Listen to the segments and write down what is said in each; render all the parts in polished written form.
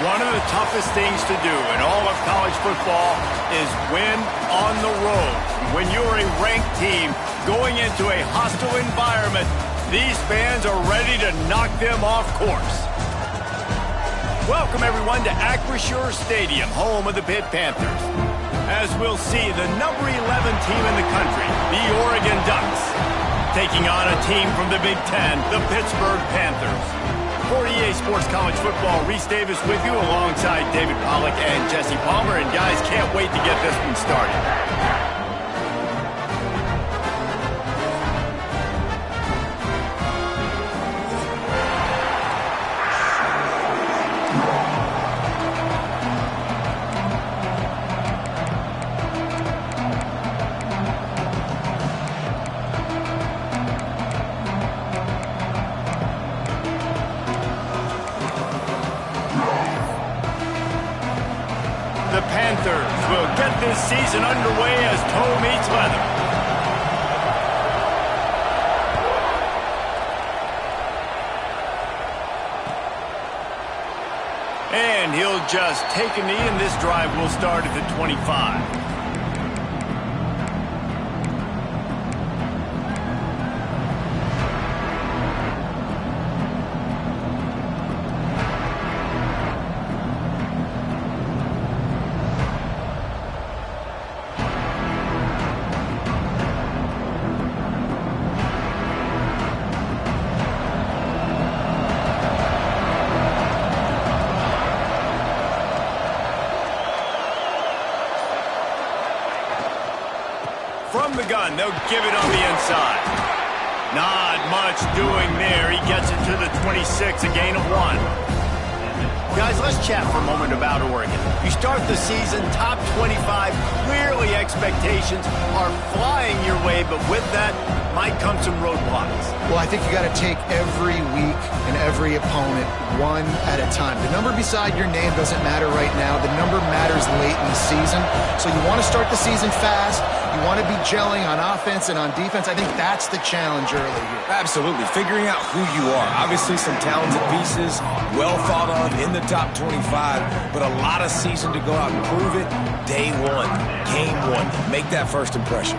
One of the toughest things to do in all of college football is win on the road. When you're a ranked team going into a hostile environment, these fans are ready to knock them off course. Welcome, everyone, to Acrisure Stadium, home of the Pitt Panthers. As we'll see, the number 11 team in the country, the Oregon Ducks, taking on a team from the Big Ten, the Pittsburgh Panthers. For EA Sports College Football, Reese Davis with you alongside David Pollack and Jesse Palmer. And guys, can't wait to get this one started. The Panthers will get this season underway as toe meets leather. And he'll just take a knee, and this drive will start at the 25. From the gun, they'll give it on the inside. Not much doing there. He gets it to the 26, a gain of 1. Guys, let's chat for a moment about Oregon. You start the season top 25. Clearly expectations are flying your way, but with that might come some roadblocks. Well, I think you got to take every week and every opponent one at a time. The number beside your name doesn't matter right now. The number matters late in the season. So you want to start the season fast. You want to be gelling on offense and on defense. I think that's the challenge early here. Absolutely. Figuring out who you are. Obviously some talented pieces, well thought of in the top 25, but a lot of season to go out and prove it. Day one, game one. Make that first impression.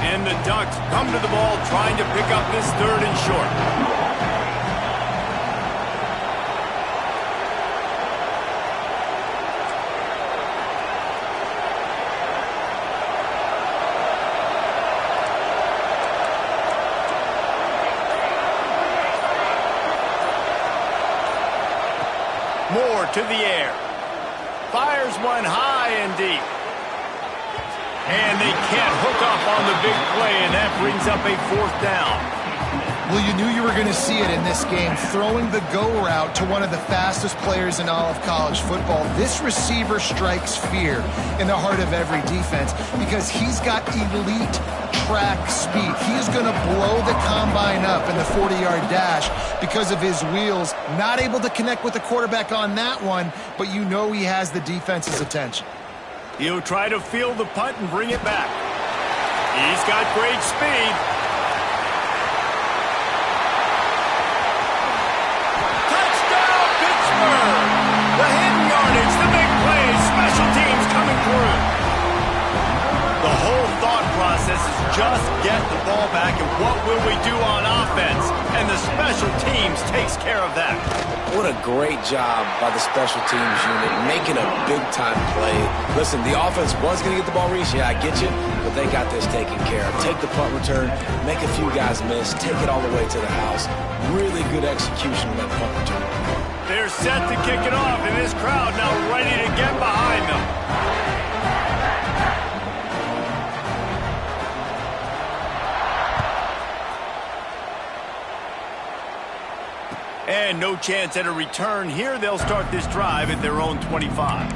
And the Ducks come to the ball trying to pick up this 3rd and short. Moore to the air. Fires one high and deep. And they can't hook up on the big play, and that brings up a 4th down. Well, you knew you were going to see it in this game, throwing the go route to one of the fastest players in all of college football. This receiver strikes fear in the heart of every defense because he's got elite track speed. He is going to blow the combine up in the 40-yard dash because of his wheels. Not able to connect with the quarterback on that one, but you know he has the defense's attention. He'll try to field the punt and bring it back. He's got great speed. Touchdown, Pittsburgh! The hidden yardage, the big plays, special teams coming through. The whole thought process is just get the ball back, and what will we do on offense? And the special teams takes care of that. What a great job by the special teams unit, making a big-time play. Listen, the offense was going to get the ball, Reese. Yeah, I get you, but they got this taken care of. Take the punt return, make a few guys miss, take it all the way to the house. Really good execution on that punt return. They're set to kick it off, and this crowd now ready to get behind them. And no chance at a return here. They'll start this drive at their own 25.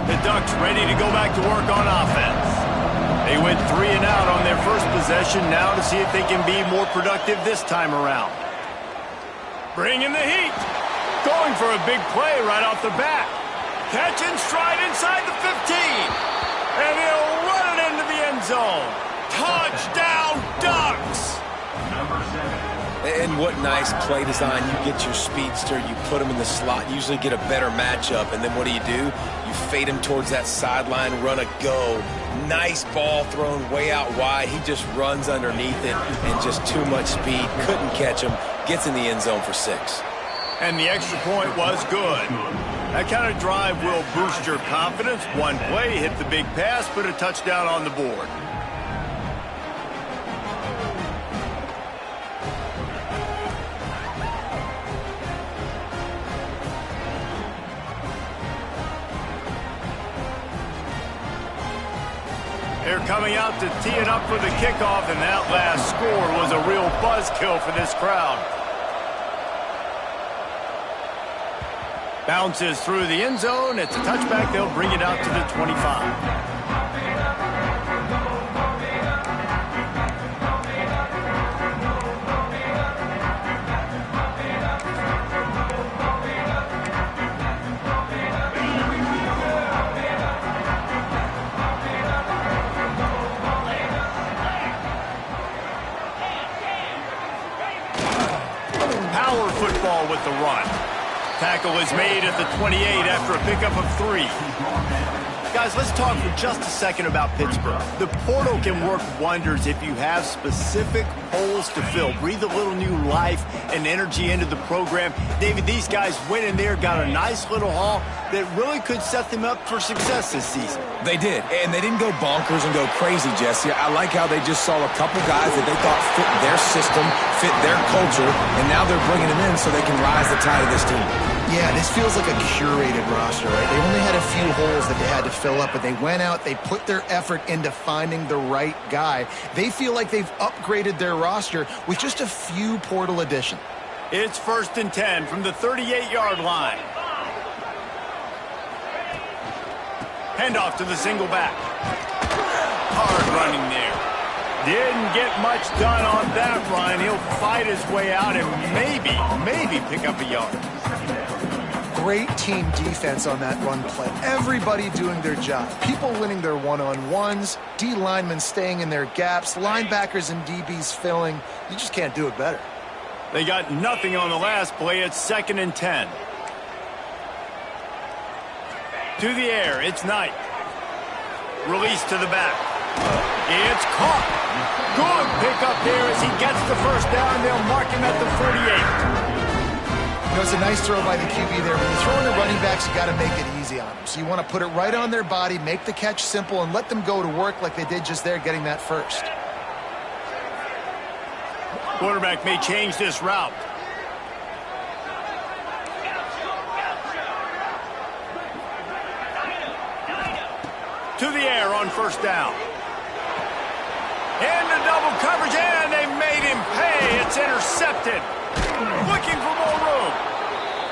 The Ducks ready to go back to work on offense. They went 3 and out on their first possession, now to see if they can be more productive this time around. Bringing the heat. Going for a big play right off the bat. Catch and stride inside the 15. And he'll run it into the end zone. Touchdown, Ducks! And what nice play design. You get your speedster, you put him in the slot, usually get a better matchup, and then what do? You fade him towards that sideline, run a go. Nice ball thrown way out wide. He just runs underneath it, and just too much speed. Couldn't catch him. Gets in the end zone for 6. And the extra point was good. That kind of drive will boost your confidence. One play, hit the big pass, put a touchdown on the board. They're coming out to tee it up for the kickoff, and that last score was a real buzzkill for this crowd. Bounces through the end zone. It's a touchback. They'll bring it out to the 25. Power football with the run. Tackle is made at the 28 after a pickup of 3. Guys, let's talk for just a second about Pittsburgh. The portal can work wonders if you have specific holes to fill. Breathe a little new life and energy into the program. David, these guys went in there, got a nice little haul that really could set them up for success this season. They did, and they didn't go bonkers and go crazy, Jesse. I like how they just saw a couple guys that they thought fit their system, fit their culture, and now they're bringing them in so they can rise the tide of this team. Yeah, this feels like a curated roster, right? They only had a few holes that they had to fill up, but they went out, they put their effort into finding the right guy. They feel like they've upgraded their roster with just a few portal additions. It's 1st and 10 from the 38-yard line. Handoff to the single back. Hard running there. Didn't get much done on that run. He'll fight his way out and maybe pick up a yard. Great team defense on that run play. Everybody doing their job. People winning their one-on-ones, D linemen staying in their gaps, linebackers and DBs filling. You just can't do it better. They got nothing on the last play. It's 2nd and 10. To the air, it's Knight. Release to the back. It's caught. Good pickup there as he gets the first down. They'll mark him at the 48. You know, it's a nice throw by the QB there. When you're throwing the running backs, you got to make it easy on them. So you want to put it right on their body, make the catch simple, and let them go to work like they did just there, getting that first. Quarterback may change this route. To the air on 1st down. Into double coverage, and they made him pay. It's intercepted. Looking for more room.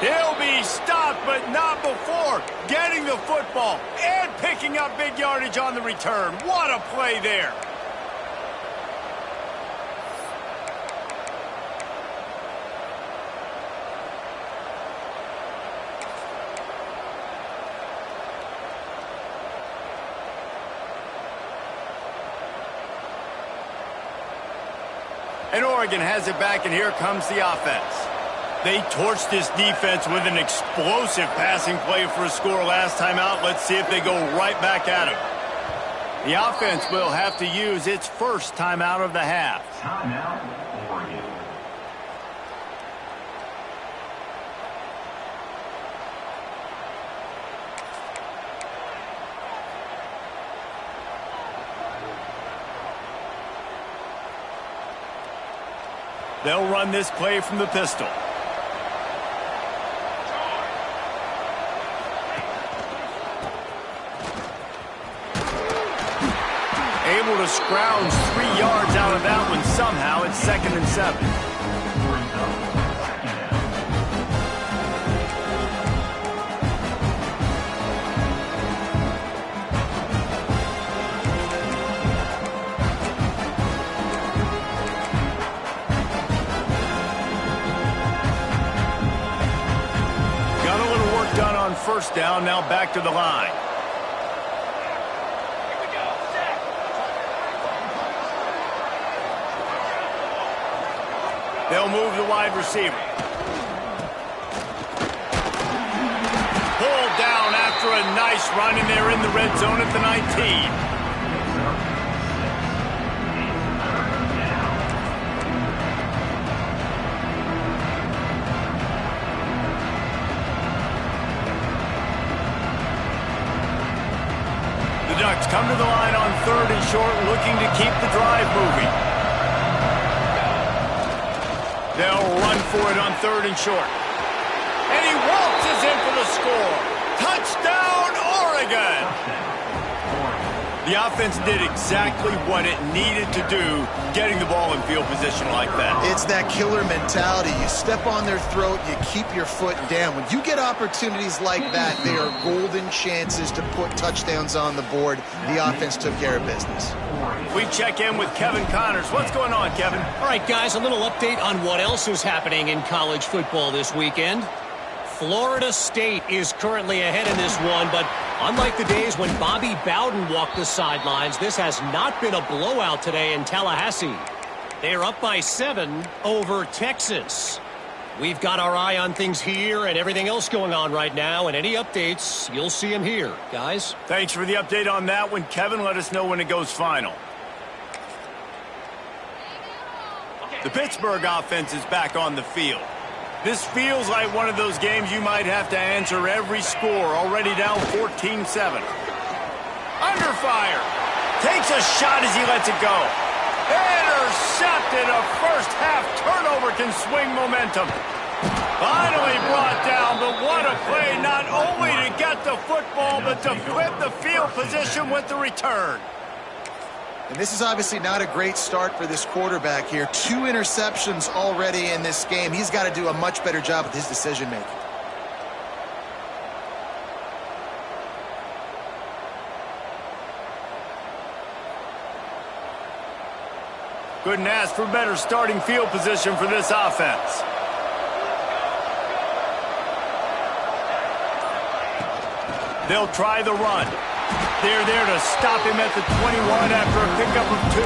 He'll be stopped, but not before getting the football and picking up big yardage on the return. What a play there. And Oregon has it back, and here comes the offense. They torched this defense with an explosive passing play for a score last time out. Let's see if they go right back at him. The offense will have to use its first timeout of the half. Timeout, Oregon. They'll run this play from the pistol. Able to scrounge 3 yards out of that one somehow. It's 2nd and 7. now back to the line. They'll move the wide receiver. Pulled down after a nice run, and they're in the red zone at the 19. The Ducks come to the line on 3rd and short, looking to keep the drive moving. They'll run for it on 3rd and short. And he waltzes in for the score. Touchdown, Oregon! The offense did exactly what it needed to do, getting the ball in field position like that. It's that killer mentality. You step on their throat, you keep your foot down. When you get opportunities like that, they are golden chances to put touchdowns on the board. The offense took care of business. We check in with Kevin Connors. What's going on, Kevin? All right, guys, a little update on what else is happening in college football this weekend. Florida State is currently ahead in this one, but unlike the days when Bobby Bowden walked the sidelines, this has not been a blowout today in Tallahassee. They are up by 7 over Texas. We've got our eye on things here and everything else going on right now, and any updates, you'll see them here, guys. Thanks for the update on that one, Kevin. Let us know when it goes final. The Pittsburgh offense is back on the field. This feels like one of those games you might have to answer every score. Already down 14-7. Under fire. Takes a shot as he lets it go. Intercepted. A first-half turnover can swing momentum. Finally brought down, but what a play. Not only to get the football, but to flip the field position with the return. And this is obviously not a great start for this quarterback here. 2 interceptions already in this game. He's got to do a much better job with his decision-making. Couldn't ask for better starting field position for this offense. They'll try the run. They're there to stop him at the 21 after a pickup of 2.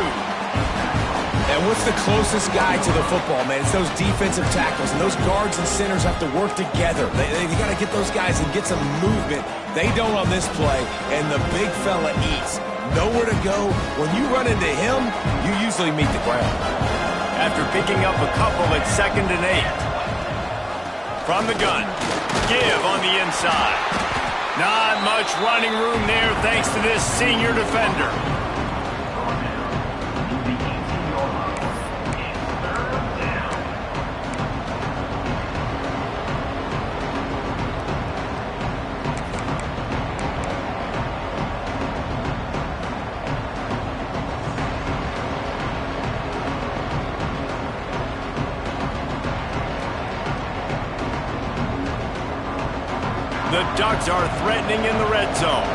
And what's the closest guy to the football, man? It's those defensive tackles, and those guards and centers have to work together. They got to get those guys and get some movement. They don't on this play, and the big fella eats. Nowhere to go. When you run into him, you usually meet the ground. After picking up a couple at 2nd and 8. From the gun. Give on the inside. Not much running room there thanks to this senior defender. The Ducks are threatening in the red zone.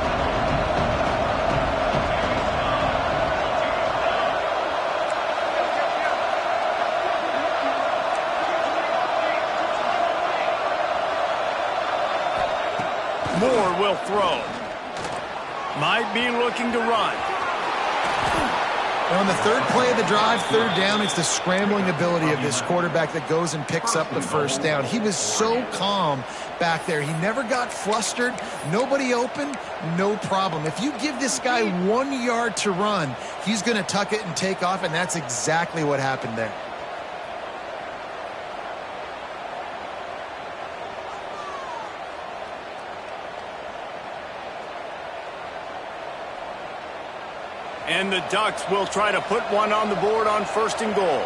Moore will throw. Might be looking to run. And on the 3rd play of the drive, 3rd down, it's the scrambling ability of this quarterback that goes and picks up the 1st down. He was so calm back there. He never got flustered. Nobody open, no problem. If you give this guy 1 yard to run, he's going to tuck it and take off, and that's exactly what happened there. And the Ducks will try to put one on the board on 1st and goal.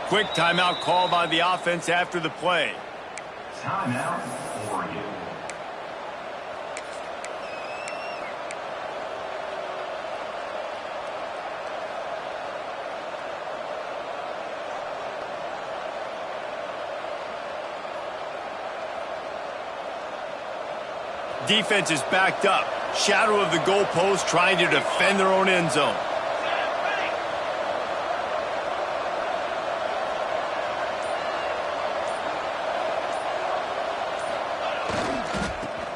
Quick timeout call by the offense after the play. Timeout, Oregon. defense is backed up. Shadow of the goalpost, trying to defend their own end zone.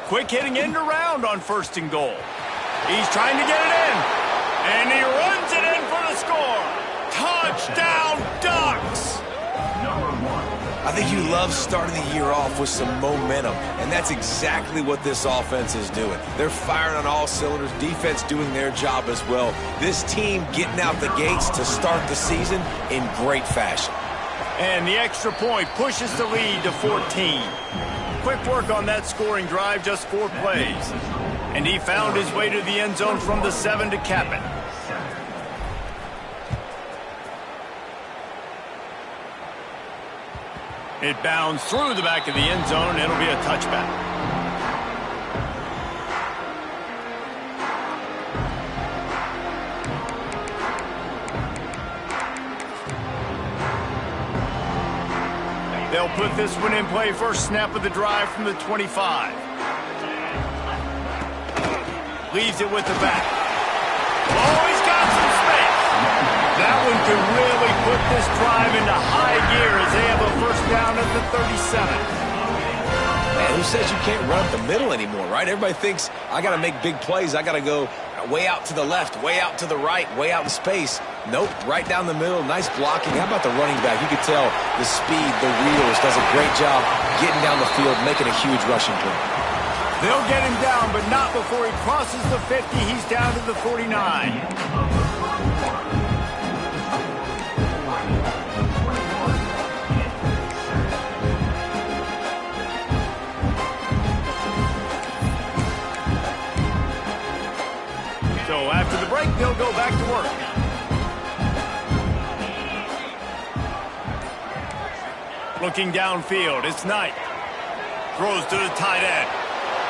Quick hitting end around on 1st and goal. He's trying to get it in. And he runs it in for the score. Touchdown, Ducks! I think you love starting the year off with some momentum, and that's exactly what this offense is doing. They're firing on all cylinders, defense doing their job as well. This team getting out the gates to start the season in great fashion. And the extra point pushes the lead to 14. Quick work on that scoring drive, just 4 plays. And he found his way to the end zone from the 7 to cap it. It bounds through the back of the end zone. It'll be a touchback. They'll put this one in play. First snap of the drive from the 25. Leaves it with the back. Oh, he's got some space. That one could really put this drive into high gear as they have a first down at the 37. Man, who says you can't run up the middle anymore, right? Everybody thinks, I got to make big plays. I got to go way out to the left, way out to the right, way out in space. Nope, right down the middle. Nice blocking. How about the running back? You could tell the speed, the wheels, does a great job getting down the field, making a huge rushing play. They'll get him down, but not before he crosses the 50. He's down to the 49. So after the break, they'll go back to work. Looking downfield, it's Knight. Throws to the tight end.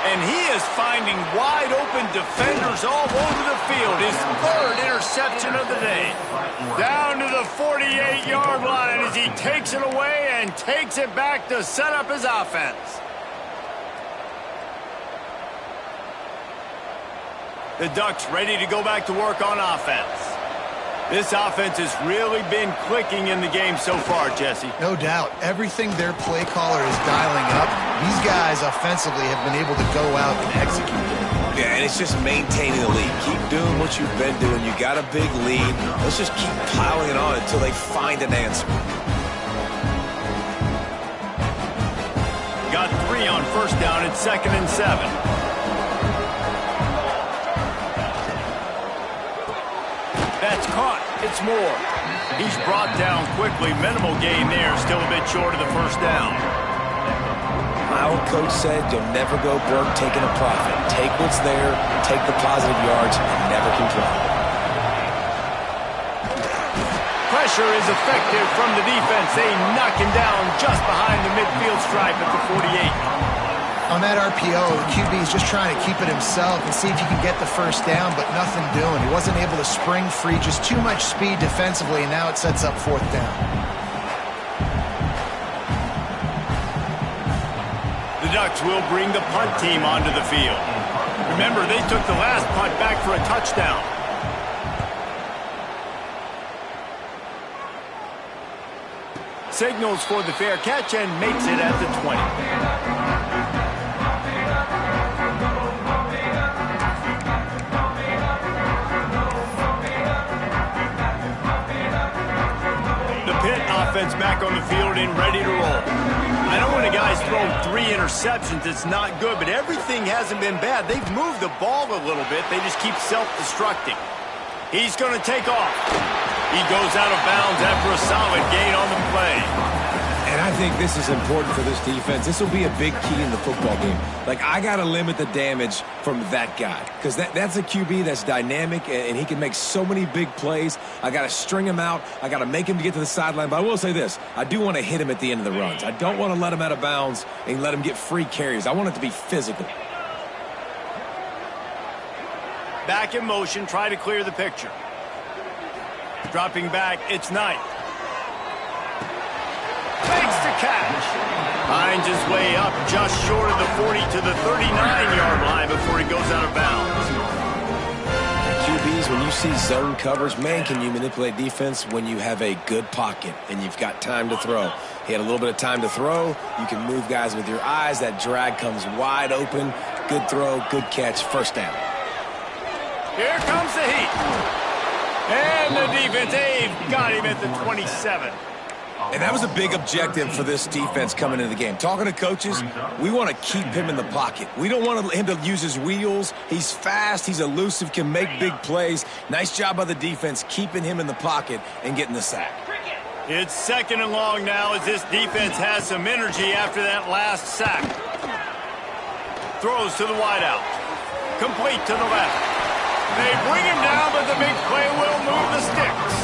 And he is finding wide open defenders all over the field. His 3rd interception of the day. Down to the 48-yard line as he takes it away and takes it back to set up his offense. The Ducks ready to go back to work on offense. This offense has really been clicking in the game so far, Jesse. No doubt. Everything their play caller is dialing up, these guys offensively have been able to go out and execute it. Yeah, and it's just maintaining the lead. Keep doing what you've been doing. You got a big lead. Let's just keep piling it on until they find an answer. Got 3 on first down. It's 2nd and 7. That's caught. It's Moore. He's brought down quickly. Minimal gain there. Still a bit short of the first down. My old coach said you'll never go broke taking a profit. Take what's there, take the positive yards, and never complain. Pressure is effective from the defense. They knock him down just behind the midfield stripe at the 48. On that RPO, the QB is just trying to keep it himself and see if he can get the first down, but nothing doing. He wasn't able to spring free, just too much speed defensively, and now it sets up 4th down. The Ducks will bring the punt team onto the field. Remember, they took the last punt back for a touchdown. Signals for the fair catch and makes it at the 20. Offense back on the field and ready to roll. I know when a guy's thrown 3 interceptions, it's not good, but everything hasn't been bad. They've moved the ball a little bit. They just keep self-destructing. He's going to take off. He goes out of bounds after a solid gain on the play. And I think this is important for this defense. This will be a big key in the football game. Like, I got to limit the damage from that guy because that's a QB that's dynamic and he can make so many big plays. I got to string him out. I got to make him to get to the sideline. But I will say this. I do want to hit him at the end of the runs. I don't want to let him out of bounds and let him get free carries. I want it to be physical. Back in motion, try to clear the picture. Dropping back, it's Knight. Fakes the catch. Finds his way up just short of the 40 to the 39-yard line before he goes out of bounds. QBs, when you see zone coverage, man, can you manipulate defense when you have a good pocket and you've got time to throw. He had a little bit of time to throw. You can move guys with your eyes. That drag comes wide open. Good throw, good catch, first down. Here comes the heat. And the defense, they've got him at the 27. And that was a big objective for this defense coming into the game. Talking to coaches, we want to keep him in the pocket. We don't want him to use his wheels. He's fast. He's elusive, can make big plays. Nice job by the defense keeping him in the pocket and getting the sack. It's second and long now as this defense has some energy after that last sack. Throws to the wideout. Complete to the left. They bring him down, but the big play will move the sticks.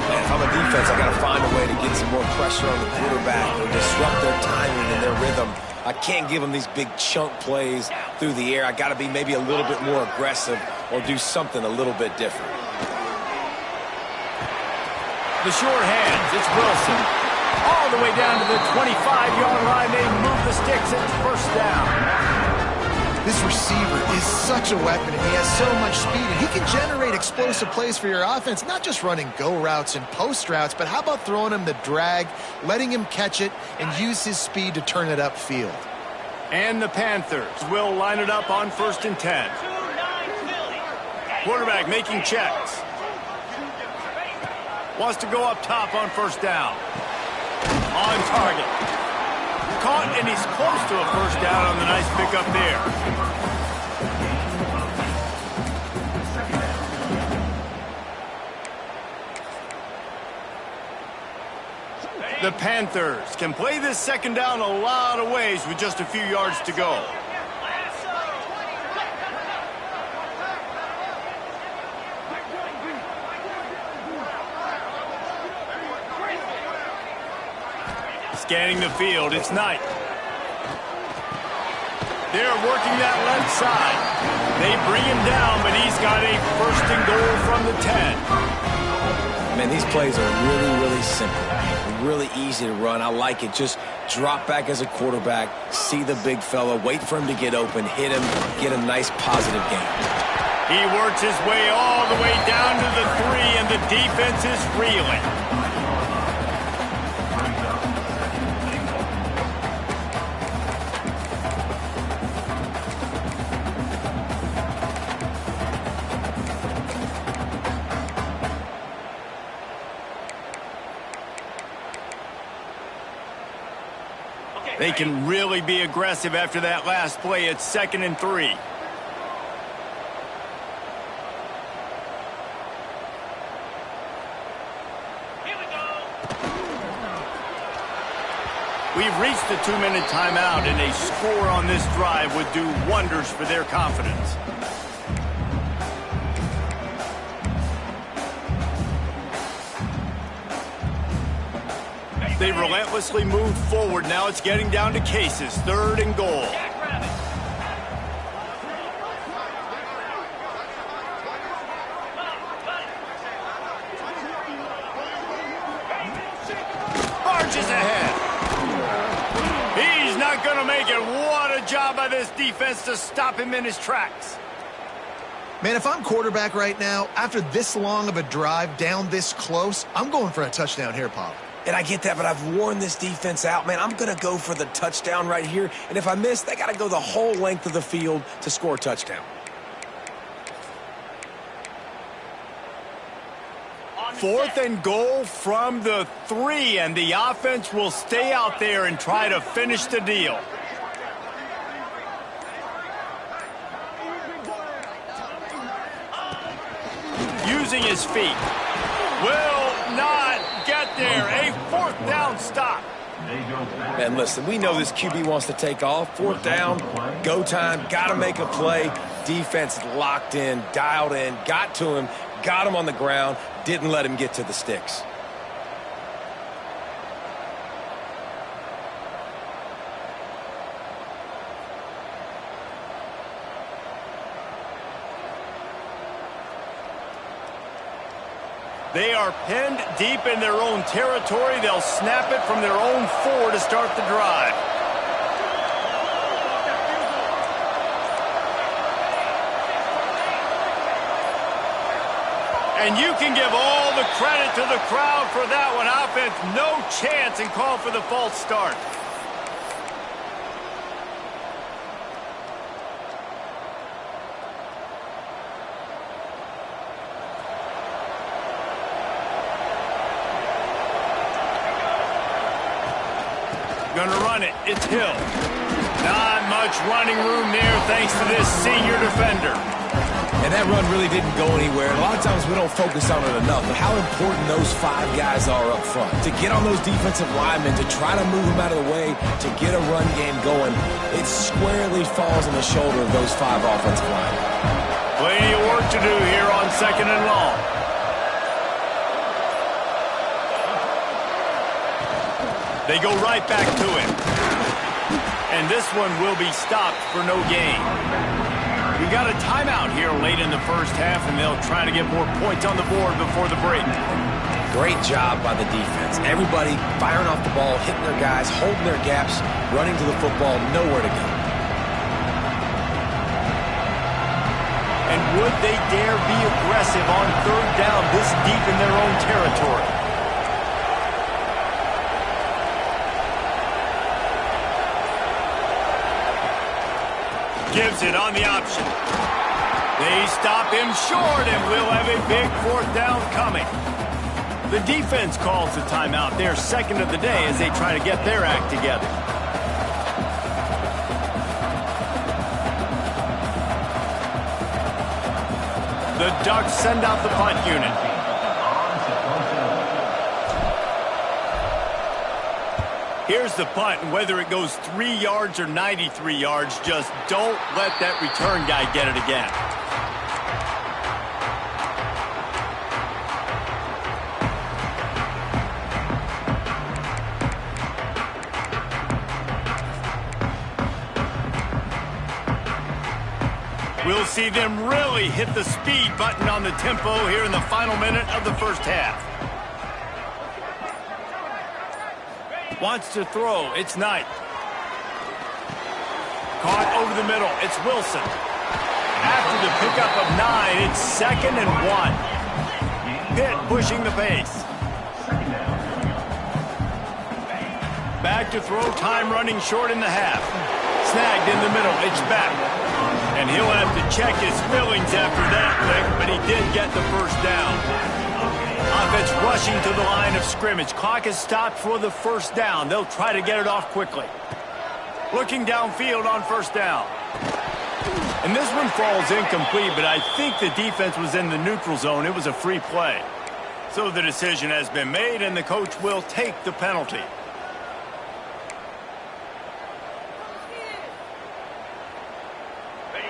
And if I'm a defense, I got to find a way to get some more pressure on the quarterback or disrupt their timing and their rhythm. I can't give them these big chunk plays through the air. I got to be maybe a little bit more aggressive or do something a little bit different. The short hands, it's Wilson. All the way down to the 25-yard line. They move the sticks. It's first down. This receiver is such a weapon, and he has so much speed, and he can generate explosive plays for your offense, not just running go routes and post routes, but how about throwing him the drag, letting him catch it, and use his speed to turn it upfield. And the Panthers will line it up on 1st and 10. Quarterback making checks. Wants to go up top on first down. On target. Caught, and he's close to a first down on the nice pickup there. The Panthers can play this second down a lot of ways with just a few yards to go. Scanning the field, it's Knight. They're working that left side. They bring him down, but he's got a first and goal from the 10. Man, these plays are really, really simple. Really easy to run. I like it. Just drop back as a quarterback, see the big fella, wait for him to get open, hit him, get a nice positive gain. He works his way all the way down to the 3, and the defense is reeling. They can really be aggressive after that last play. It's 2nd and 3. Here we go. We've reached the 2-minute timeout, and a score on this drive would do wonders for their confidence. They relentlessly moved forward. Now it's getting down to cases. 3rd and goal. Marches ahead. He's not going to make it. What a job by this defense to stop him in his tracks. Man, if I'm quarterback right now, after this long of a drive down this close, I'm going for a touchdown here, Pop. And I get that, but I've worn this defense out, man. I'm going to go for the touchdown right here. And if I miss, they got to go the whole length of the field to score a touchdown. 4th and goal from the 3, and the offense will stay out there and try to finish the deal. Using his feet. Will not get there. A 4th down stop. Man, listen, we know this QB wants to take off. 4th down, go time, got to make a play. Defense locked in, dialed in, got to him, got him on the ground, didn't let him get to the sticks. They are pinned deep in their own territory. They'll snap it from their own 4 to start the drive. And you can give all the credit to the crowd for that one. Offense, no chance, and call for the false start. Gonna run it. It's Hill. Not much running room there thanks to this senior defender. And that run really didn't go anywhere. A lot of times we don't focus on it enough, but how important those 5 guys are up front. To get on those defensive linemen, to try to move them out of the way, to get a run game going, it squarely falls on the shoulder of those 5 offensive linemen. Plenty of work to do here on 2nd and long. They go right back to him. And this one will be stopped for no gain. We got a timeout here late in the first half, and they'll try to get more points on the board before the break. Great job by the defense. Everybody firing off the ball, hitting their guys, holding their gaps, running to the football, nowhere to go. And would they dare be aggressive on 3rd down this deep in their own territory? Gives it on the option. They stop him short, and we'll have a big 4th down coming. The defense calls the timeout, their 2nd of the day, as they try to get their act together. The Ducks send out the punt unit. Here's the punt, and whether it goes 3 yards or 93 yards, just don't let that return guy get it again. We'll see them really hit the speed button on the tempo here in the final minute of the first half. Wants to throw. It's Knight. Caught over the middle. It's Wilson. After the pickup of 9, it's 2nd and 1. Pitt pushing the pace. Back to throw. Time running short in the half. Snagged in the middle. It's back. And he'll have to check his feelings after that lick, but he did get the first down. Offense rushing to the line of scrimmage. Clock is stopped for the first down. They'll try to get it off quickly. Looking downfield on 1st down. And this one falls incomplete, but I think the defense was in the neutral zone. It was a free play. So the decision has been made, and the coach will take the penalty.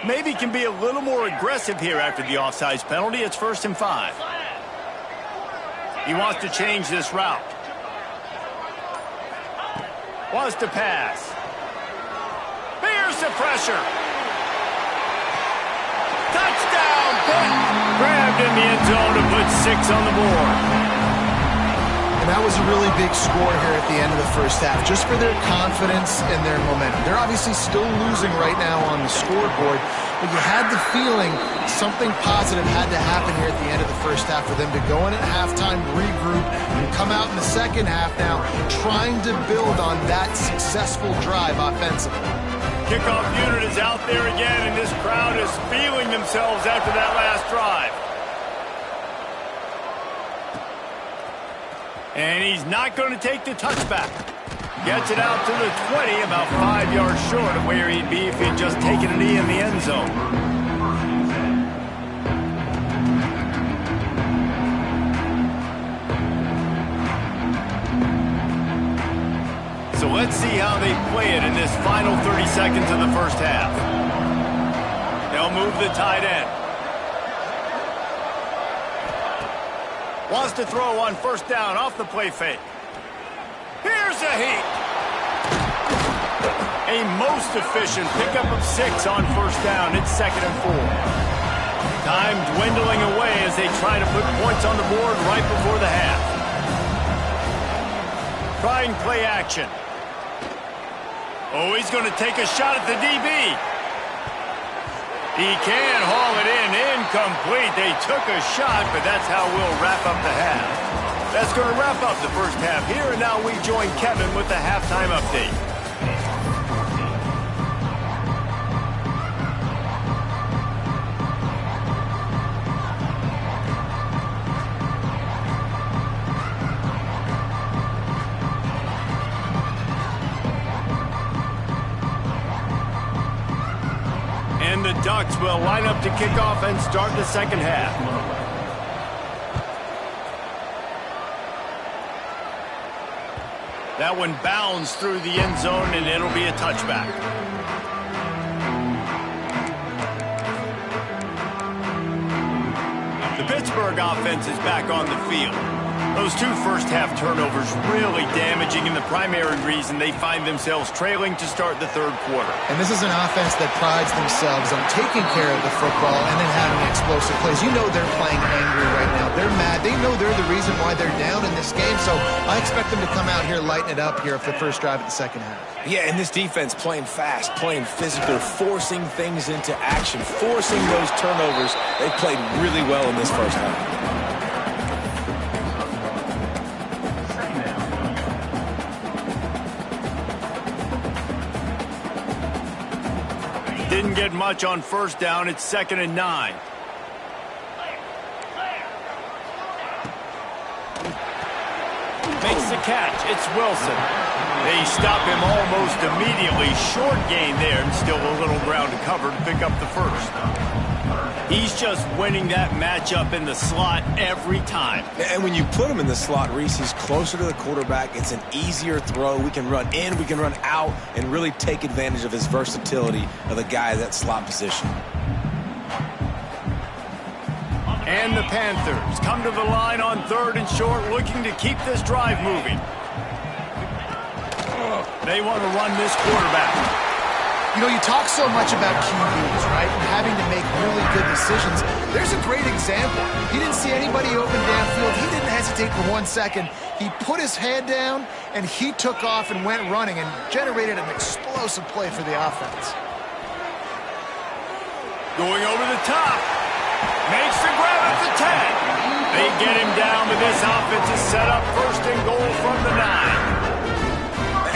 Maybe can be a little more aggressive here after the offsides penalty. It's 1st and 5. He wants to change this route. Wants to pass. Here's the pressure. Touchdown, Pitt. Grabbed in the end zone to put 6 on the board. And that was a really big score here at the end of the first half, just for their confidence and their momentum. They're obviously still losing right now on the scoreboard, but you had the feeling something positive had to happen here at the end of the first half for them to go in at halftime, regroup, and come out in the second half now trying to build on that successful drive offensively. Kickoff unit is out there again, and this crowd is feeling themselves after that last drive. And he's not going to take the touchback. Gets it out to the 20, about 5 yards short of where he'd be if he'd just taken a knee in the end zone. So let's see how they play it in this final 30 seconds of the first half. They'll move the tight end. Wants to throw on 1st down off the play fake. Here's a heat. A most efficient pickup of 6 on 1st down. It's 2nd and 4. Time dwindling away as they try to put points on the board right before the half. Trying play action. Oh, he's going to take a shot at the DB. He can haul it in. Incomplete. They took a shot, but that's how we'll wrap up the half. That's going to wrap up the first half here, and now we join Kevin with the halftime update. And the Ducks will line up to kick off and start the second half. That one bounds through the end zone, and it'll be a touchback. The Pittsburgh offense is back on the field. Those two first-half turnovers really damaging, and the primary reason they find themselves trailing to start the third quarter. And this is an offense that prides themselves on taking care of the football and then having explosive plays. You know they're playing angry right now. They're mad. They know they're the reason why they're down in this game, so I expect them to come out here, lighten it up here for the first drive of the second half. Yeah, and this defense playing fast, playing physical, forcing things into action, forcing those turnovers. They played really well in this first half. Didn't get much on first down. It's 2nd and 9. Makes the catch. It's Wilson. They stop him almost immediately. Short gain there, and still a little ground to cover to pick up the first. He's just winning that matchup in the slot every time. And when you put him in the slot, Reese, he's closer to the quarterback. It's an easier throw. We can run in, we can run out, and really take advantage of his versatility of the guy at that slot position. And the Panthers come to the line on 3rd and short, looking to keep this drive moving. They want to run this quarterback. You know, you talk so much about QBs, right, and having to make really good decisions. There's a great example. He didn't see anybody open downfield. He didn't hesitate for 1 second. He put his head down, and he took off and went running and generated an explosive play for the offense. Going over the top. Makes the grab at the 10. They get him down, but this offense is set up 1st and goal from the 9.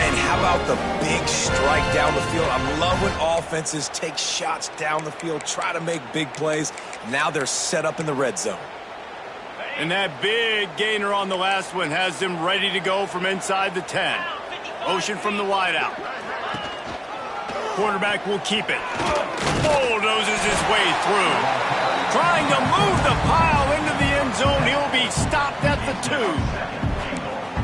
And how about the big strike down the field? I love when offenses take shots down the field, try to make big plays. Now they're set up in the red zone. And that big gainer on the last one has them ready to go from inside the 10. Motion from the wideout. Quarterback will keep it. Bulldozes his way through. Trying to move the pile into the end zone. He'll be stopped at the 2.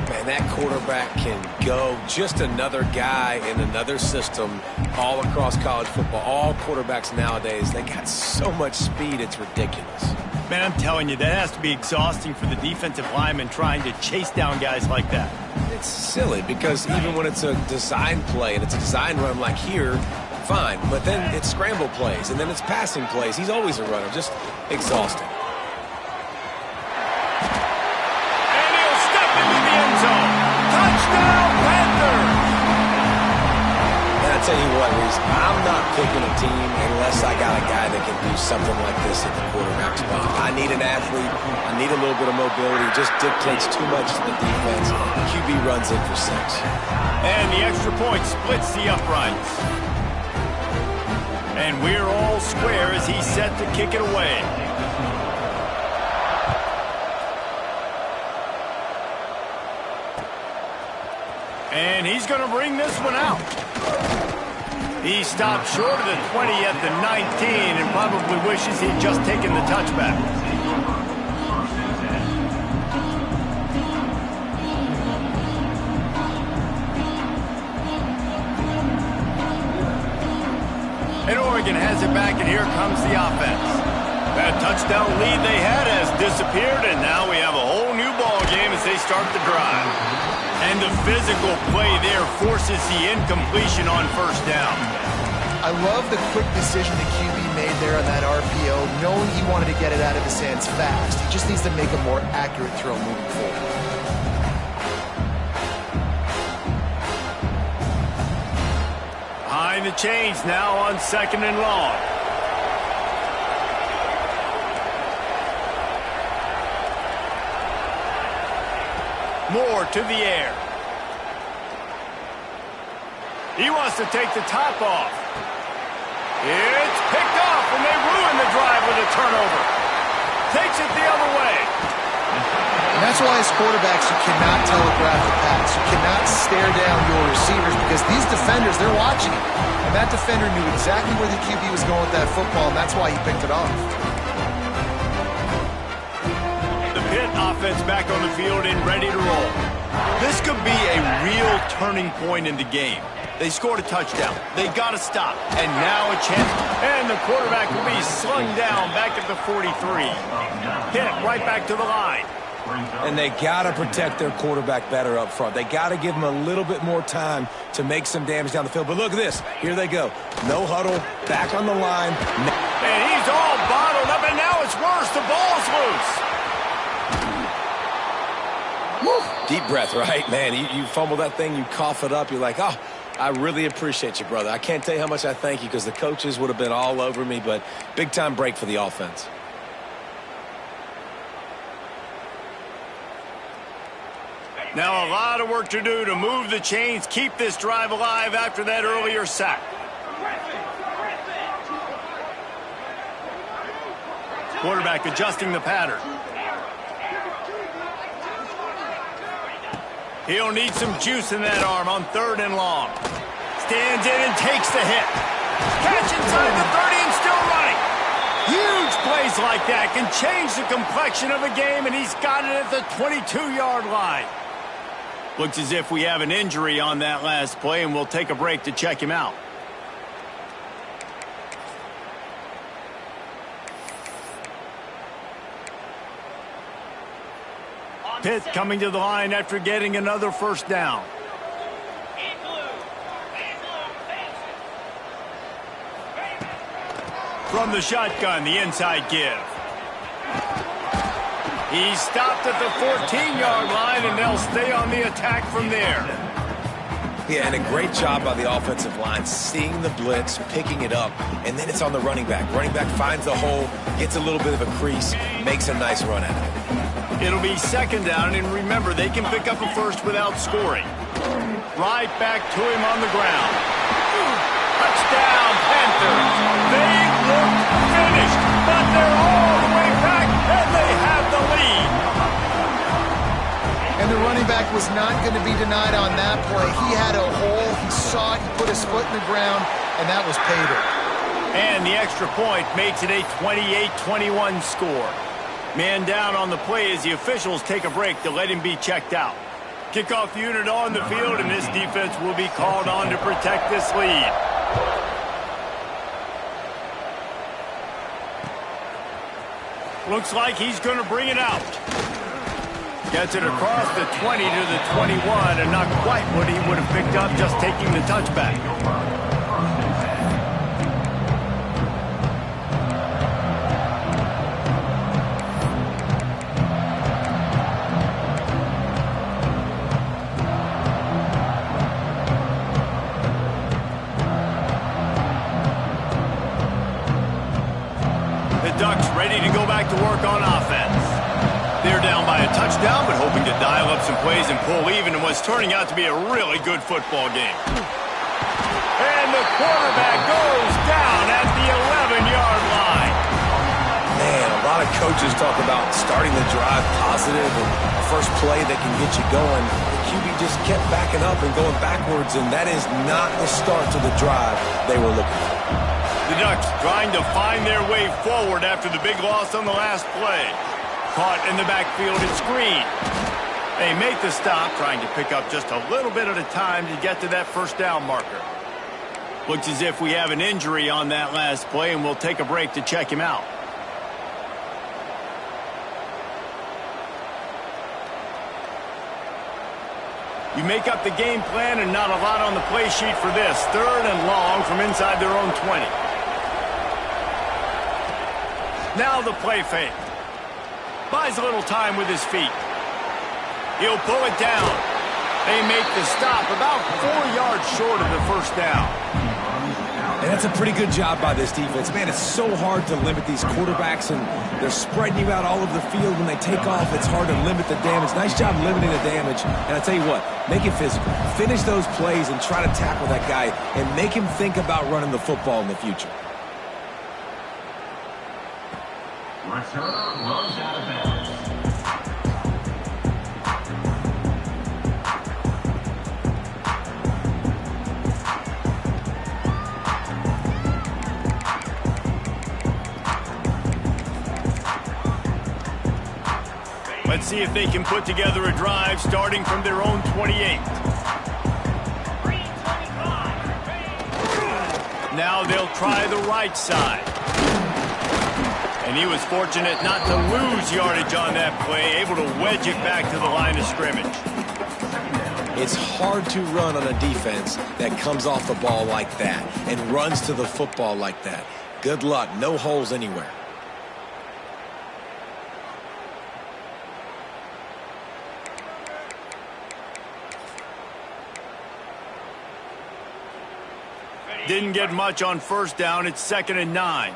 Man, that quarterback can go. Just another guy in another system all across college football. All quarterbacks nowadays, they got so much speed, it's ridiculous. Man, I'm telling you, that has to be exhausting for the defensive lineman trying to chase down guys like that. It's silly because even when it's a design play and it's a design run like here, fine. But then it's scramble plays and then it's passing plays. He's always a runner, just exhausting. Touchdown, Panthers! And I tell you what, Reese, I'm not picking a team unless I got a guy that can do something like this at the quarterback spot. I need an athlete. I need a little bit of mobility. It just dictates too much to the defense. QB runs in for 6. And the extra point splits the uprights. And we're all square as he's set to kick it away. And he's going to bring this one out. He stopped short of the 20 at the 19 and probably wishes he'd just taken the touchback. And Oregon has it back, and here comes the offense. That touchdown lead they had has disappeared, and now we have a whole new ball game as they start the drive. And the physical play there forces the incompletion on 1st down. I love the quick decision the QB made there on that RPO, knowing he wanted to get it out of his hands fast. He just needs to make a more accurate throw moving forward. Behind the chains now on 2nd and long. Moore to the air. He wants to take the top off. It's picked off, and they ruin the drive with a turnover. Takes it the other way. And that's why as quarterbacks, you cannot telegraph the pass. You cannot stare down your receivers because these defenders, they're watching it. And that defender knew exactly where the QB was going with that football, and that's why he picked it off. The Pitt offense back on the field and ready to roll. This could be a real turning point in the game. They scored a touchdown. They got to stop. And now a chance. And the quarterback will be slung down back at the 43. Pitt right back to the line. And they got to protect their quarterback better up front. They got to give him a little bit more time to make some damage down the field. But look at this. Here they go. No huddle. Back on the line. And he's all bottled up, and now it's worse. The ball's loose. Woo. Deep breath, right? Man, you fumble that thing, you cough it up. You're like, oh, I really appreciate you, brother. I can't tell you how much I thank you because the coaches would have been all over me, but big-time break for the offense. Now a lot of work to do to move the chains, keep this drive alive after that earlier sack. Quarterback adjusting the pattern. He'll need some juice in that arm on 3rd and long. Stands in and takes the hit. Catch inside the 30 and still running. Huge plays like that can change the complexion of a game, and he's got it at the 22-yard line. Looks as if we have an injury on that last play, and we'll take a break to check him out. Pitt coming to the line after getting another first down. From the shotgun, the inside give. He's stopped at the 14-yard line, and they'll stay on the attack from there. Yeah, and a great job by the offensive line, seeing the blitz, picking it up, and then it's on the running back. Running back finds the hole, gets a little bit of a crease, makes a nice run at it. It'll be 2nd down, and remember, they can pick up a first without scoring. Right back to him on the ground. Touchdown, Panthers. They look finished, but they're all the way back, and they have the lead. And the running back was not going to be denied on that play. He had a hole, he saw it, he put his foot in the ground, and that was pay dirt. And the extra point makes it a 28-21 score. Man down on the play as the officials take a break to let him be checked out. Kickoff unit on the field, and this defense will be called on to protect this lead. Looks like he's going to bring it out. Gets it across the 20 to the 21, and not quite what he would have picked up just taking the touchback. Ducks ready to go back to work on offense. They're down by a touchdown, but hoping to dial up some plays and pull even in what's turning out to be a really good football game. And the quarterback goes down at the 11-yard line. Man, a lot of coaches talk about starting the drive positive and a first play that can get you going. The QB just kept backing up and going backwards, and that is not the start to the drive they were looking for. The Ducks trying to find their way forward after the big loss on the last play. Caught in the backfield and screen. They make the stop, trying to pick up just a little bit at a time to get to that first down marker. Looks as if we have an injury on that last play, and we'll take a break to check him out. You make up the game plan and not a lot on the play sheet for this. 3rd and long from inside their own 20. Now the play fake. Buys a little time with his feet. He'll pull it down. They make the stop about 4 yards short of the first down. And that's a pretty good job by this defense. Man, it's so hard to limit these quarterbacks, and they're spreading you out all over the field. When they take off, it's hard to limit the damage. Nice job limiting the damage. And I tell you what, make it physical. Finish those plays and try to tackle that guy and make him think about running the football in the future. Returner runs out of bounds. Let's see if they can put together a drive starting from their own 28. Now they'll try the right side. And he was fortunate not to lose yardage on that play, able to wedge it back to the line of scrimmage. It's hard to run on a defense that comes off the ball like that and runs to the football like that. Good luck. No holes anywhere. Didn't get much on first down. It's 2nd and 9.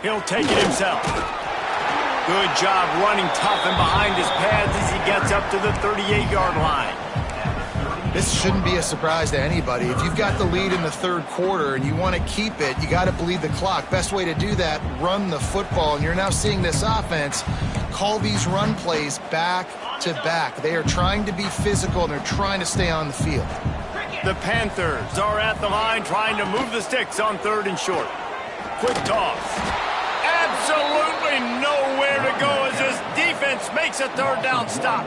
He'll take it himself. Good job running tough and behind his pads as he gets up to the 38-yard line. This shouldn't be a surprise to anybody. If you've got the lead in the third quarter and you want to keep it, you got to bleed the clock. Best way to do that, run the football. And you're now seeing this offense call these run plays back to back. They are trying to be physical, and they're trying to stay on the field. The Panthers are at the line trying to move the sticks on 3rd and short. Quick toss. Absolutely nowhere to go as this defense makes a 3rd down stop.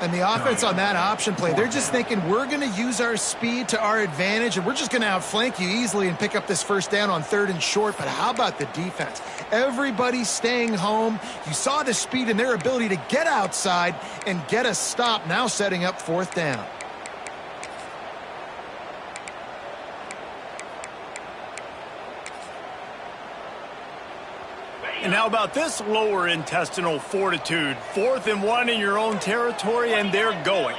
And the offense on that option play, they're just thinking we're going to use our speed to our advantage, and we're just going to outflank you easily and pick up this first down on 3rd and short. But how about the defense? Everybody's staying home. You saw the speed and their ability to get outside and get a stop, now setting up 4th down. And how about this lower intestinal fortitude? 4th and 1 in your own territory, and they're going.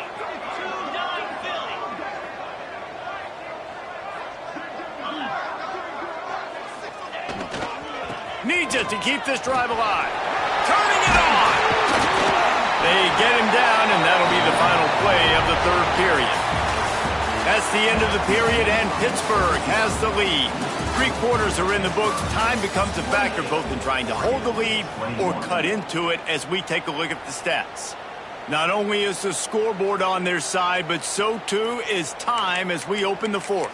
Needs it to keep this drive alive. Turning it on. They get him down, and that'll be the final play of the 3rd period. That's the end of the period, and Pittsburgh has the lead. 3 quarters are in the books. Time becomes a factor both in trying to hold the lead or cut into it as we take a look at the stats. Not only is the scoreboard on their side, but so too is time as we open the 4th.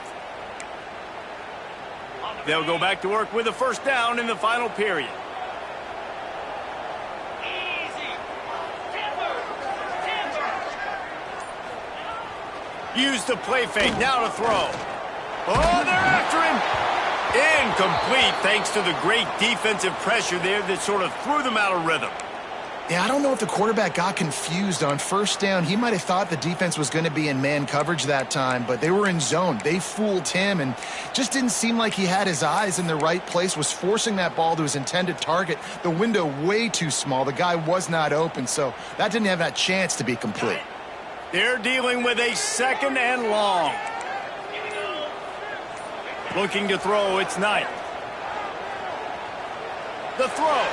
They'll go back to work with a first down in the final period. Use the play fake, now to throw. Oh, they're after him. Incomplete thanks to the great defensive pressure there that sort of threw them out of rhythm. Yeah, I don't know if the quarterback got confused on first down. He might have thought the defense was going to be in man coverage that time, but they were in zone. They fooled him and just didn't seem like he had his eyes in the right place, was forcing that ball to his intended target. The window way too small. The guy was not open, so that didn't have that chance to be complete. They're dealing with a 2nd and long. Looking to throw, it's Knight. The throw.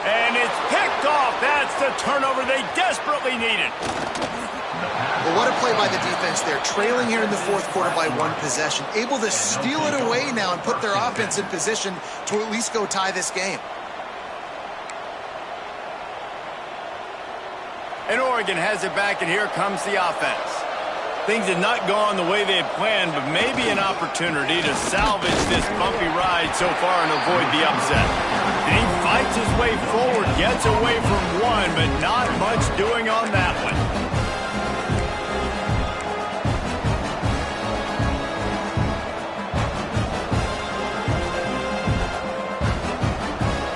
And it's picked off. That's the turnover they desperately needed. Well, what a play by the defense there. Trailing here in the 4th quarter by 1 possession. Able to steal it away now and put their offense in position to at least go tie this game. And Oregon has it back, and here comes the offense. Things had not gone the way they had planned, but maybe an opportunity to salvage this bumpy ride so far and avoid the upset. And he fights his way forward, gets away from one, but not much doing on that one.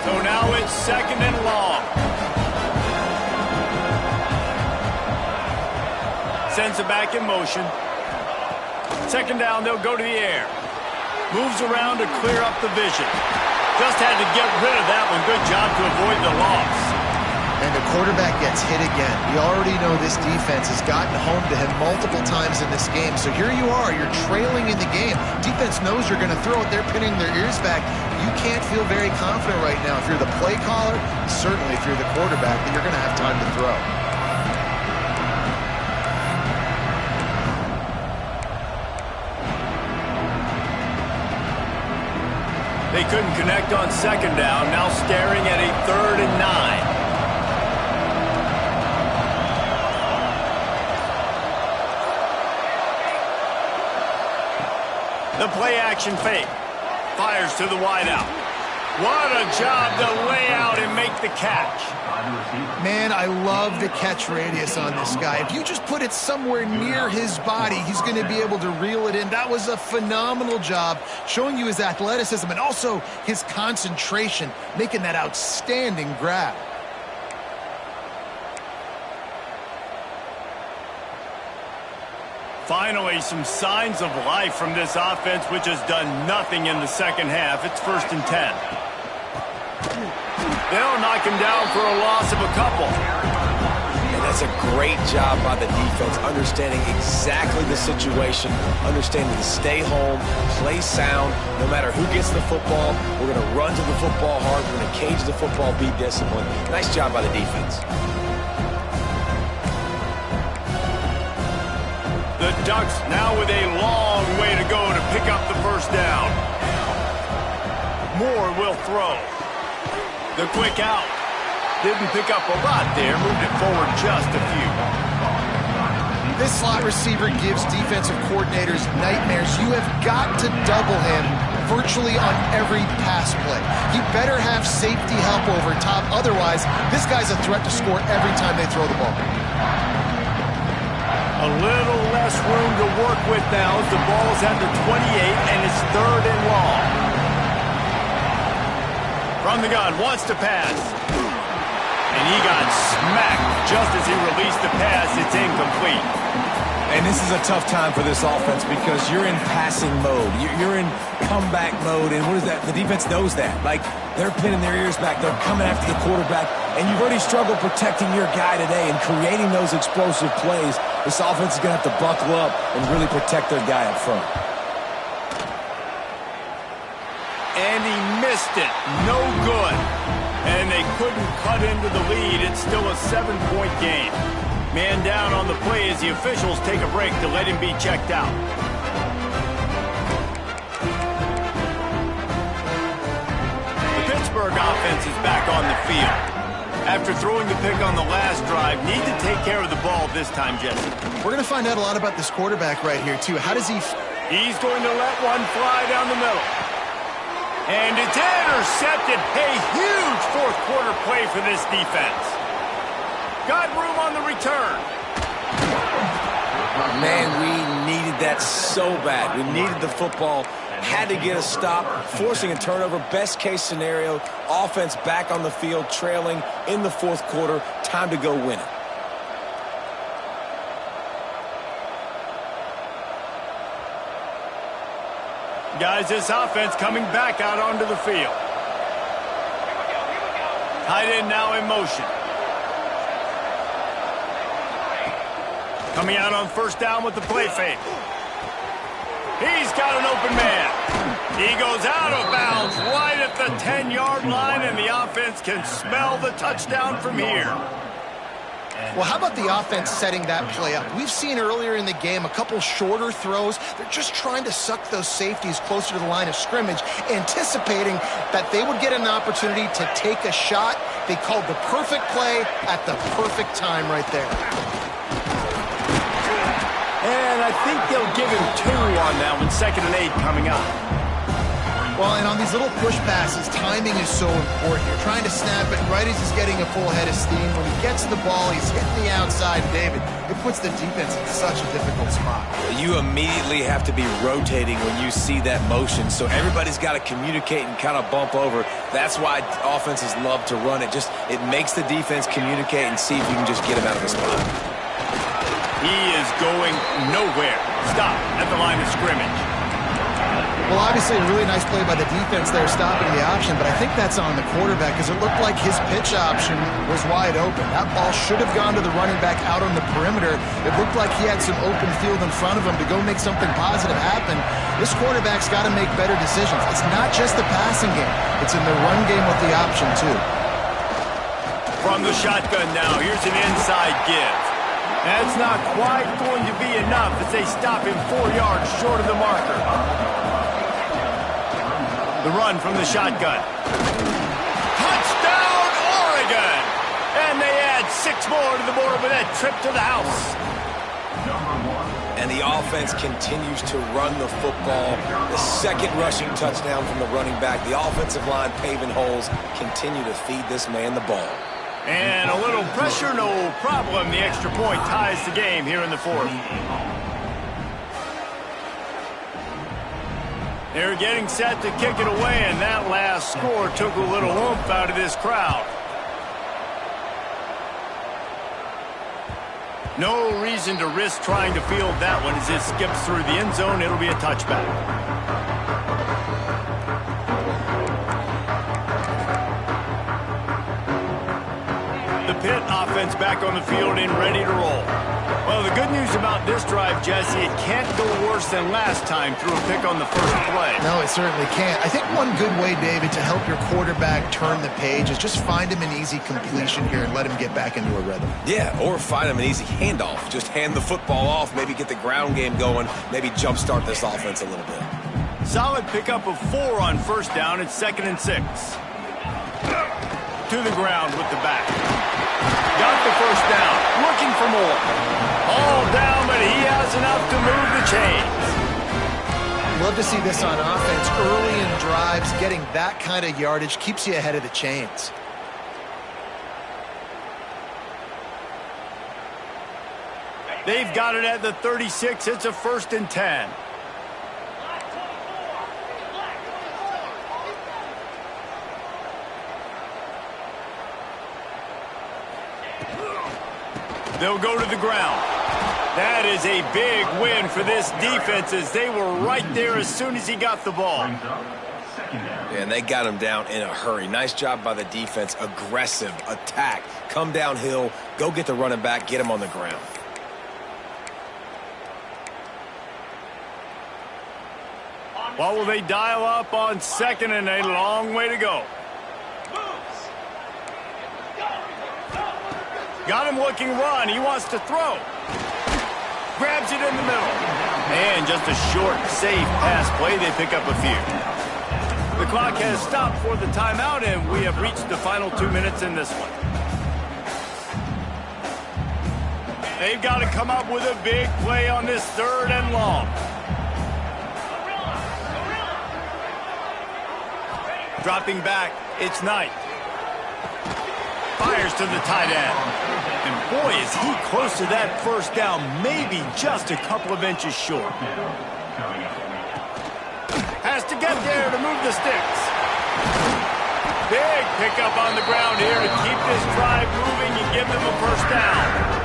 So now it's 2nd and long. Sends it back in motion. Second down, they'll go to the air. Moves around to clear up the vision. Just had to get rid of that one. Good job to avoid the loss. And the quarterback gets hit again. We already know this defense has gotten home to him multiple times in this game. So here you are, you're trailing in the game. Defense knows you're going to throw it. They're pinning their ears back. You can't feel very confident right now. If you're the play caller, certainly if you're the quarterback, that you're going to have time to throw. They couldn't connect on second down. Now staring at a 3rd and 9. The play action fake. Fires to the wideout. What a job to lay out and make the catch. Man, I love the catch radius on this guy. If you just put it somewhere near his body, he's going to be able to reel it in. That was a phenomenal job, showing you his athleticism and also his concentration, making that outstanding grab. Finally, some signs of life from this offense, which has done nothing in the second half. It's 1st and 10. They'll knock him down for a loss of a couple. And that's a great job by the defense, understanding exactly the situation, understanding to stay home, play sound. No matter who gets the football, we're going to run to the football hard. We're going to cage the football, be disciplined. Nice job by the defense. The Ducks now with a long way to go to pick up the first down. Moore will throw. The quick out. Didn't pick up a lot there. Moved it forward just a few. This slot receiver gives defensive coordinators nightmares. You have got to double him virtually on every pass play. He better have safety help over top. Otherwise, this guy's a threat to score every time they throw the ball. A little less room to work with now as the ball is at the 28 and it's 3rd and long. From the gun, wants to pass. And he got smacked just as he released the pass. It's incomplete. And this is a tough time for this offense because you're in passing mode. You're in comeback mode. And what is that? The defense knows that. Like, they're pinning their ears back. They're coming after the quarterback. And you've already struggled protecting your guy today and creating those explosive plays. This offense is going to have to buckle up and really protect their guy up front. And he missed it. No good. And they couldn't cut into the lead. It's still a 7-point game. Man down on the play as the officials take a break to let him be checked out. The Pittsburgh offense is back on the field. After throwing the pick on the last drive, need to take care of the ball this time, Jesse. We're going to find out a lot about this quarterback right here, too. How does he... He's going to let one fly down the middle. And it's intercepted. A huge fourth-quarter play for this defense. Got room on the return. Man, we needed that so bad. We needed the football. Had to get a stop, forcing a turnover. Best case scenario, offense back on the field, trailing in the 4th quarter. Time to go win it. Guys, this offense coming back out onto the field. Tight end now in motion. Coming out on first down with the play fake. He's got an open man. He goes out of bounds right at the 10-yard line, and the offense can smell the touchdown from here. Well, how about the offense setting that play up? We've seen earlier in the game a couple shorter throws. They're just trying to suck those safeties closer to the line of scrimmage, anticipating that they would get an opportunity to take a shot. They called the perfect play at the perfect time right there. And I think they'll give him 2 on that one. 2nd and 8 coming up. Well, and on these little push passes, timing is so important. You're trying to snap it right as he's getting a full head of steam. When he gets the ball, he's hitting the outside, David. It puts the defense in such a difficult spot. You immediately have to be rotating when you see that motion, so everybody's got to communicate and kind of bump over. That's why offenses love to run it. It makes the defense communicate and see if you can just get him out of the spot. He is going nowhere. Stop at the line of scrimmage. Well, obviously a really nice play by the defense there stopping the option, but I think that's on the quarterback because it looked like his pitch option was wide open. That ball should have gone to the running back out on the perimeter. It looked like he had some open field in front of him to go make something positive happen. This quarterback's got to make better decisions. It's not just the passing game. It's in the run game with the option, too. From the shotgun now, here's an inside give. That's not quite going to be enough as they stop him 4 yards short of the marker. The run from the shotgun. Touchdown, Oregon! And they add 6 more to the board with that trip to the house. And the offense continues to run the football. The second rushing touchdown from the running back. The offensive line paving holes. Continue to feed this man the ball. And a little pressure, no problem. The extra point ties the game here in the fourth. They're getting set to kick it away, and that last score took a little oomph out of this crowd. No reason to risk trying to field that one as it skips through the end zone. It'll be a touchback. The Pitt offense back on the field and ready to roll. Well, the good news about this drive, Jesse, it can't go worse than last time through a pick on the first play. No, it certainly can't. I think one good way, David, to help your quarterback turn the page is just find him an easy completion here and let him get back into a rhythm. Yeah, or find him an easy handoff. Just hand the football off, maybe get the ground game going, maybe jumpstart this offense a little bit. Solid pickup of 4 on first down. It's 2nd and 6. To the ground with the back. Got the first down. Looking for more. All down, but he has enough to move the chains. Love to see this on offense. Early in drives, getting that kind of yardage keeps you ahead of the chains. They've got it at the 36. It's a 1st and 10. They'll go to the ground. That is a big win for this defense as they were right there as soon as he got the ball. And they got him down in a hurry. Nice job by the defense. Aggressive attack. Come downhill. Go get the running back. Get him on the ground. What will they dial up on 2nd and a long way to go? Got him looking run. He wants to throw. Grabs it in the middle. And just a short, safe pass play. They pick up a few. The clock has stopped for the timeout, and we have reached the final 2 minutes in this one. They've got to come up with a big play on this 3rd and long. Dropping back, it's Knight. Fires to the tight end. And boy, is he close to that first down, maybe just a couple of inches short. Has to get there to move the sticks. Big pickup on the ground here to keep this drive moving and give them a first down.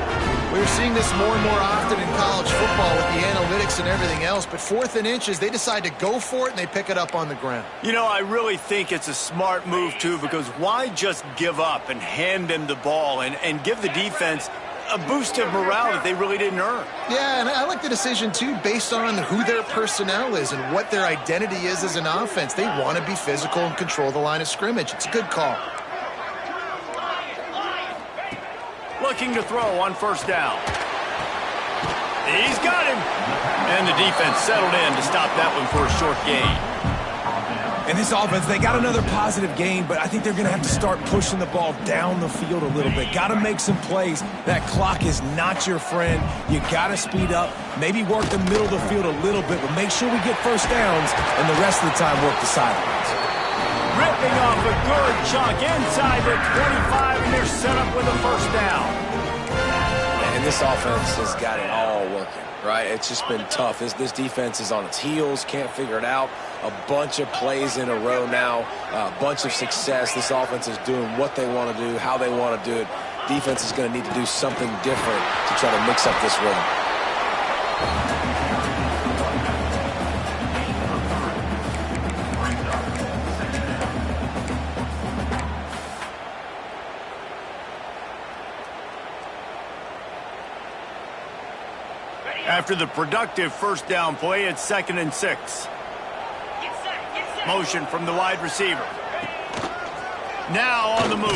We're seeing this more and more often in college football with the analytics and everything else, but 4th and inches, they decide to go for it and they pick it up on the ground. You know, I really think it's a smart move, too, because why just give up and hand them the ball and give the defense a boost of morale that they really didn't earn? Yeah, and I like the decision, too, based on who their personnel is and what their identity is as an offense. They want to be physical and control the line of scrimmage. It's a good call. Looking to throw on first down. He's got him. And the defense settled in to stop that one for a short gain. And this offense, they got another positive gain, but I think they're going to have to start pushing the ball down the field a little bit. Got to make some plays. That clock is not your friend. You got to speed up, maybe work the middle of the field a little bit, but make sure we get first downs and the rest of the time work the sidelines. Ripping off a good chunk inside the 25, and they're set up with a first down. And this offense has got it all working, right? It's just been tough. This defense is on its heels, can't figure it out. A bunch of plays in a row now, a bunch of success. This offense is doing what they want to do, how they want to do it. defense is going to need to do something different to try to mix up this rhythm. After the productive first down play, it's 2nd and 6. Motion from the wide receiver. Now on the move.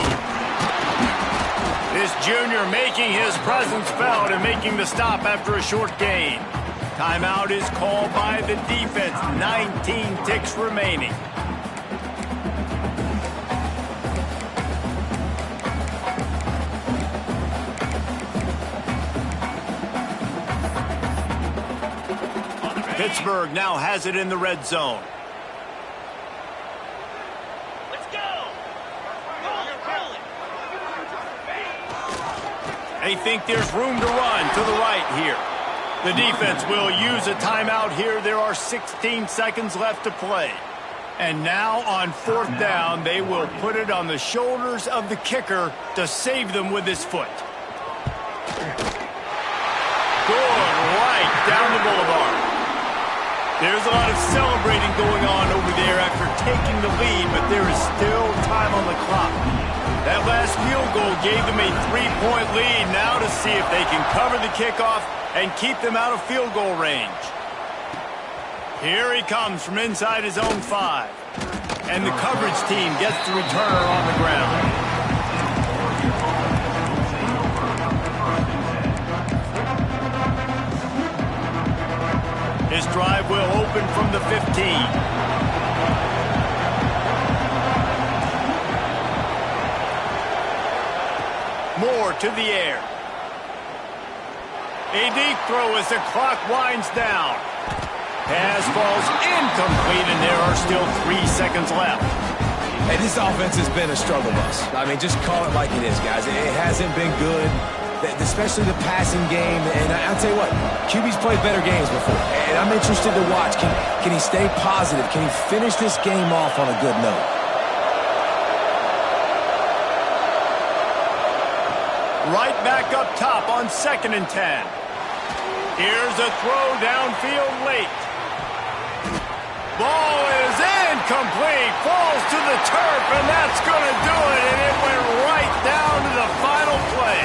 This junior making his presence felt and making the stop after a short gain. Timeout is called by the defense. 19 ticks remaining. Pittsburgh now has it in the red zone. Let's go! Roll it! They think there's room to run to the right here. The defense will use a timeout here. There are 16 seconds left to play. And now on 4th down, they will put it on the shoulders of the kicker to save them with his foot. Good right down the boulevard. There's a lot of celebrating going on over there after taking the lead, but there is still time on the clock. That last field goal gave them a 3-point lead. Now to see if they can cover the kickoff and keep them out of field goal range. Here he comes from inside his own 5. And the coverage team gets the returner on the ground. This drive will open from the 15. Moore to the air. A deep throw as the clock winds down. Pass falls incomplete, and there are still 3 seconds left. Hey, this offense has been a struggle bus. I mean, just call it like it is, guys. It hasn't been good, especially the passing game. And I'll tell you what, QB's played better games before. And I'm interested to watch. Can he stay positive? Can he finish this game off on a good note? Right back up top on 2nd and 10. Here's a throw downfield late. Ball is incomplete. Falls to the turf, and that's going to do it. And it went right down to the final play.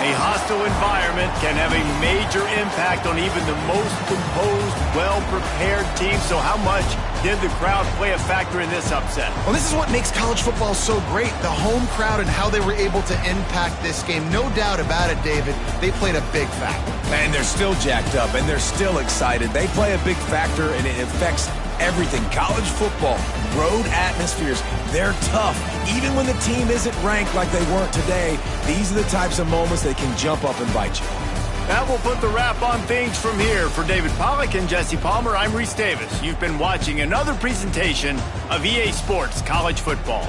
A hostile environment can have a major impact on even the most composed, well-prepared team. So how much did the crowd play a factor in this upset? Well, this is what makes college football so great, the home crowd and how they were able to impact this game. No doubt about it, David, they played a big factor. And they're still jacked up, and they're still excited. They play a big factor, and it affects everything. College football, road atmospheres, they're tough. Even when the team isn't ranked like they weren't today, these are the types of moments that can jump up and bite you. That will put the wrap on things from here. For David Pollack and Jesse Palmer, I'm Reese Davis. You've been watching another presentation of EA Sports College Football.